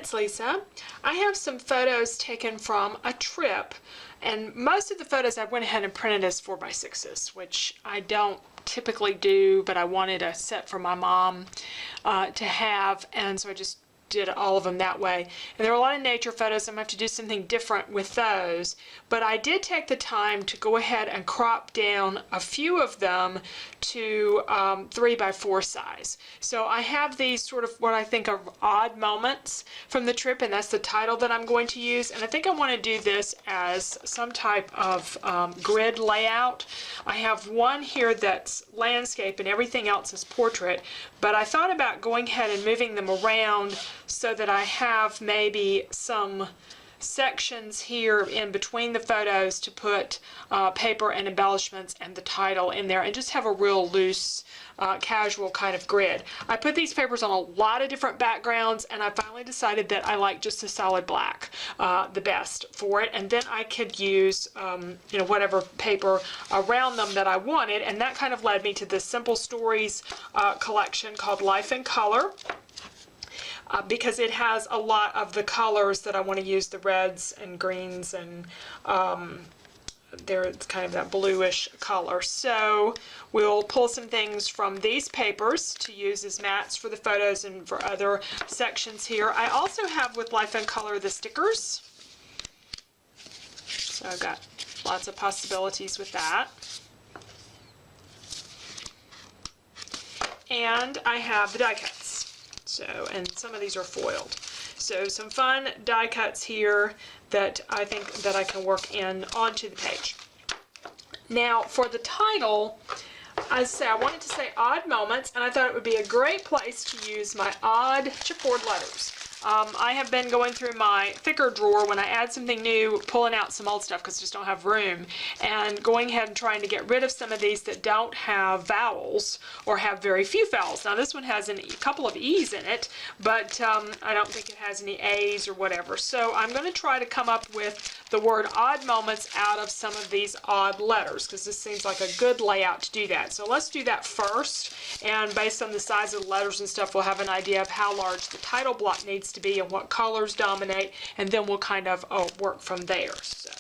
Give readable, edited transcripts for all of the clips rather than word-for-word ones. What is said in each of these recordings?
it's Lisa. I have some photos taken from a trip, and most of the photos I went ahead and printed as 4x6s, which I don't typically do, but I wanted a set for my mom to have, and so I just did all of them that way. And there were a lot of nature photos. I'm going to have to do something different with those, but I did take the time to go ahead and crop down a few of them to 3x4 size. So I have these sort of what I think are odd moments from the trip, and that's the title that I'm going to use. And I think I want to do this as some type of grid layout. I have one here that's landscape and everything else is portrait, but I thought about going ahead and moving them around so that I have maybe some sections here in between the photos to put paper and embellishments and the title in there, and just have a real loose casual kind of grid. I put these papers on a lot of different backgrounds, and I finally decided that I like just a solid black the best for it, and then I could use you know, whatever paper around them that I wanted, and that kind of led me to this Simple Stories collection called Life in Color. Because it has a lot of the colors that I want to use, the reds and greens, and there's kind of that bluish color. So we'll pull some things from these papers to use as mats for the photos and for other sections here. I also have with Life in Color the stickers. So I've got lots of possibilities with that. And I have the die cuts. So, and some of these are foiled. So some fun die cuts here that I think that I can work in onto the page. Now for the title, as I say, I wanted to say odd moments, and I thought it would be a great place to use my odd chipboard letters. I have been going through my thicker drawer when I add something new, pulling out some old stuff because I just don't have room, and going ahead and trying to get rid of some of these that don't have vowels or have very few vowels. Now this one has a couple of E's in it, but I don't think it has any A's or whatever. So I'm going to try to come up with the word odd moments out of some of these odd letters, because this seems like a good layout to do that. So let's do that first, and based on the size of the letters and stuff, we'll have an idea of how large the title block needs to be and what colors dominate, and then we'll kind of work from there. So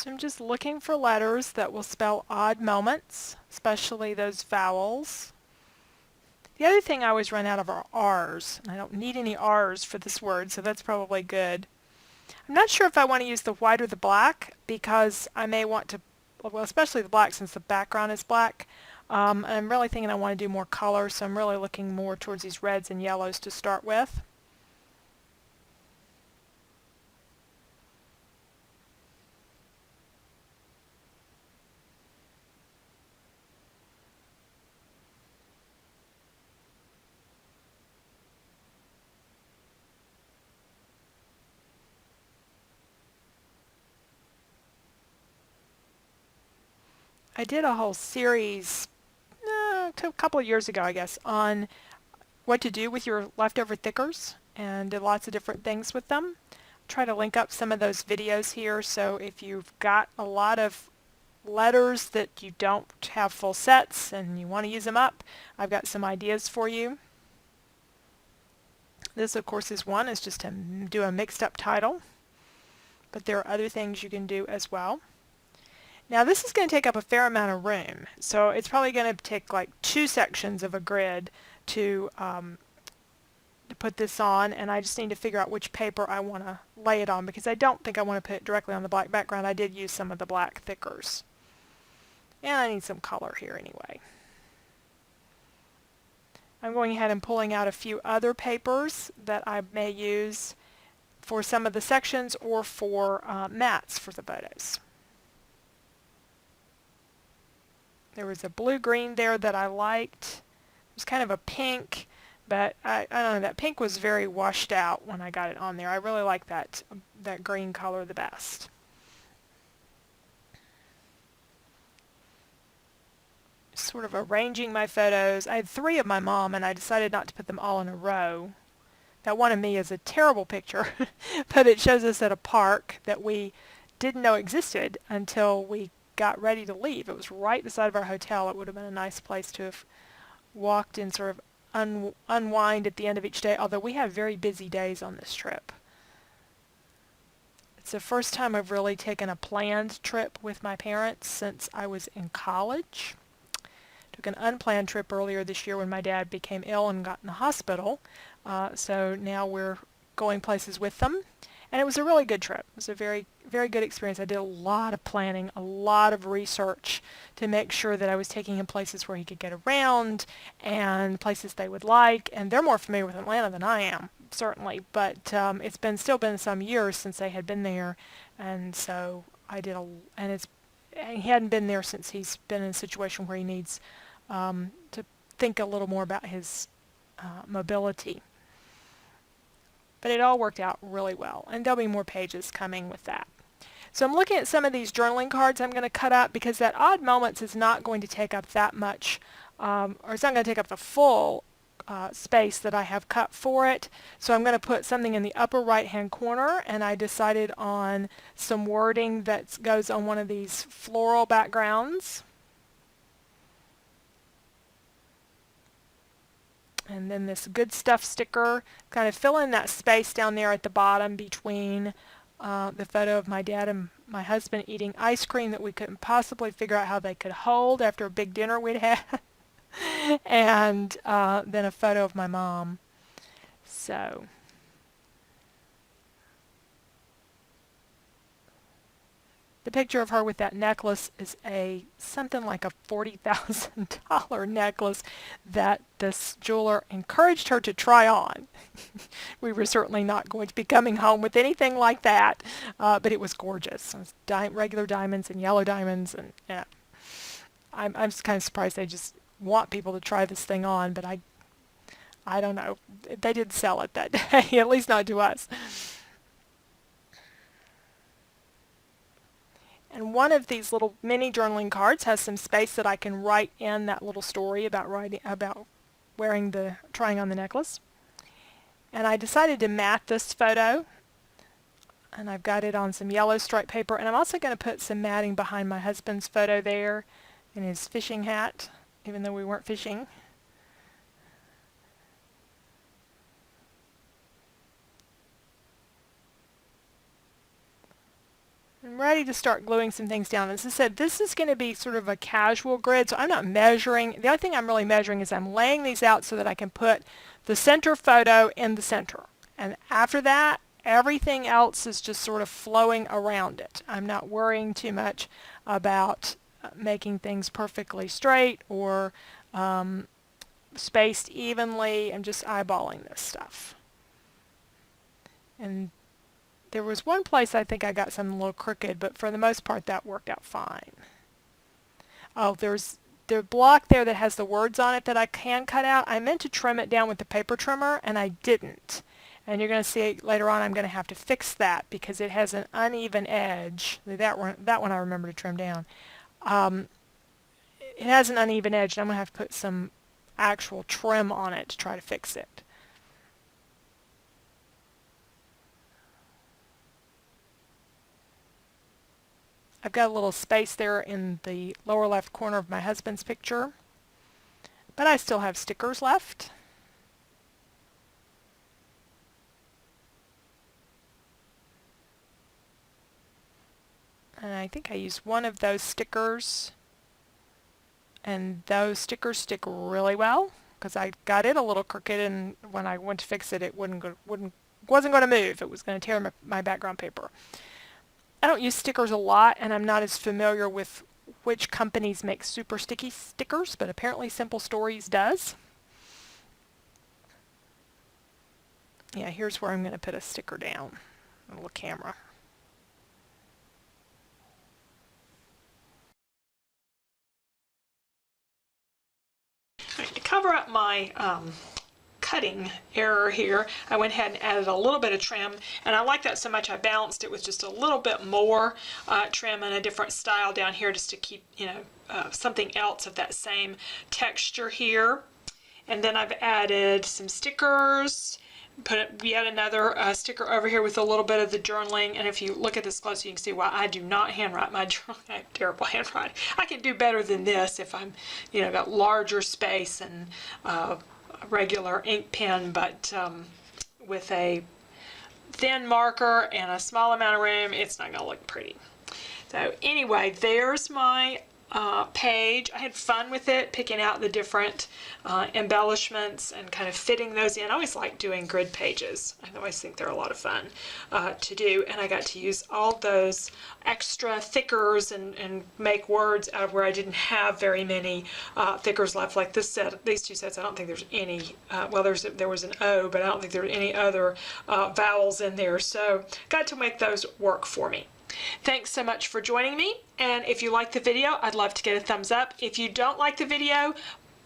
I'm just looking for letters that will spell odd moments, especially those vowels. The other thing I always run out of are R's. I don't need any R's for this word, so that's probably good. I'm not sure if I want to use the white or the black, because I may want to, well, especially the black since the background is black. I'm really thinking I want to do more color, so I'm really looking more towards these reds and yellows to start with. I did a whole series a couple of years ago, I guess, on what to do with your leftover thickers, and did lots of different things with them. Try to link up some of those videos here, so if you've got a lot of letters that you don't have full sets and you want to use them up, I've got some ideas for you. This, of course, is one, is just to do a mixed up title, but there are other things you can do as well. Now this is going to take up a fair amount of room, so it's probably going to take like 2 sections of a grid to put this on, and I just need to figure out which paper I want to lay it on, because I don't think I want to put it directly on the black background. I did use some of the black thickers. And I need some color here anyway. I'm going ahead and pulling out a few other papers that I may use for some of the sections or for mats for the photos. There was a blue-green there that I liked. It was kind of a pink, but I don't know, that pink was very washed out when I got it on there. I really like that green color the best. Sort of arranging my photos. I had 3 of my mom, and I decided not to put them all in a row. That one of me is a terrible picture, but it shows us at a park that we didn't know existed until we got ready to leave. It was right beside of our hotel. It would have been a nice place to have walked in sort of unwind at the end of each day, although we have very busy days on this trip. It's the first time I've really taken a planned trip with my parents since I was in college. Took an unplanned trip earlier this year when my dad became ill and got in the hospital. So now we're going places with them. And it was a really good trip. It was a very, very good experience. I did a lot of planning, a lot of research to make sure that I was taking him places where he could get around and places they would like. And they're more familiar with Atlanta than I am, certainly. But it's still been some years since they had been there. And so and he hadn't been there since he's been in a situation where he needs to think a little more about his mobility. But it all worked out really well, and there'll be more pages coming with that. So I'm looking at some of these journaling cards I'm going to cut up because that odd moments is not going to take up that much, or it's not going to take up the full space that I have cut for it. So I'm going to put something in the upper right hand corner, and I decided on some wording that goes on one of these floral backgrounds. And then this good stuff sticker, kind of fill in that space down there at the bottom between the photo of my dad and my husband eating ice cream that we couldn't possibly figure out how they could hold after a big dinner we'd had, and then a photo of my mom. So the picture of her with that necklace is something like a $40,000 necklace that this jeweler encouraged her to try on. We were certainly not going to be coming home with anything like that, but it was gorgeous. It was regular diamonds and yellow diamonds, and yeah. I'm just kind of surprised they just want people to try this thing on, but I don't know. They didn't sell it that day, at least not to us. And one of these little mini journaling cards has some space that I can write in that little story about trying on the necklace. And I decided to mat this photo, and I've got it on some yellow stripe paper, and I'm also going to put some matting behind my husband's photo there in his fishing hat, even though we weren't fishing. I'm ready to start gluing some things down. As I said, this is going to be sort of a casual grid, so I'm not measuring. The only thing I'm really measuring is I'm laying these out so that I can put the center photo in the center. And after that, everything else is just sort of flowing around it. I'm not worrying too much about making things perfectly straight or spaced evenly. I'm just eyeballing this stuff. And there was one place I think I got something a little crooked, but for the most part that worked out fine. Oh, there's the block there that has the words on it that I can cut out. I meant to trim it down with the paper trimmer, and I didn't. And you're going to see later on I'm going to have to fix that because it has an uneven edge. That one I remember to trim down. It has an uneven edge, and I'm going to have to put some actual trim on it to try to fix it. I've got a little space there in the lower left corner of my husband's picture, but I still have stickers left. And I think I used one of those stickers, and those stickers stick really well because I got it a little crooked, and when I went to fix it, it wasn't going to move. It was going to tear my background paper. I don't use stickers a lot, and I'm not as familiar with which companies make super sticky stickers, but apparently Simple Stories does. Yeah, here's where I'm going to put a sticker down, a little camera. To cover up my cutting error here, I went ahead and added a little bit of trim, and I like that so much I balanced it with just a little bit more trim and a different style down here just to keep, something else of that same texture here. And then I've added some stickers, put yet another sticker over here with a little bit of the journaling. And if you look at this close, you can see why I do not handwrite my journal. I have terrible handwriting. I can do better than this if I'm, got larger space and regular ink pen, but with a thin marker and a small amount of room, it's not going to look pretty. So anyway, there's my page. I had fun with it, picking out the different embellishments and kind of fitting those in. I always like doing grid pages. I always think they're a lot of fun to do, and I got to use all those extra thickers and make words out of where I didn't have very many thickers left. Like this set, these two sets, I don't think there's any, well, there was an O, but I don't think there were any other vowels in there, so got to make those work for me. Thanks so much for joining me, and if you like the video, I'd love to get a thumbs up. If you don't like the video,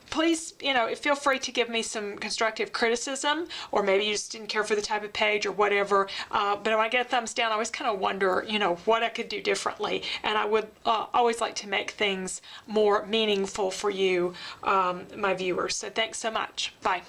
please, feel free to give me some constructive criticism, or maybe you just didn't care for the type of page or whatever. But when I get a thumbs down, I always kind of wonder, what I could do differently, and I would always like to make things more meaningful for you, my viewers. So thanks so much. Bye.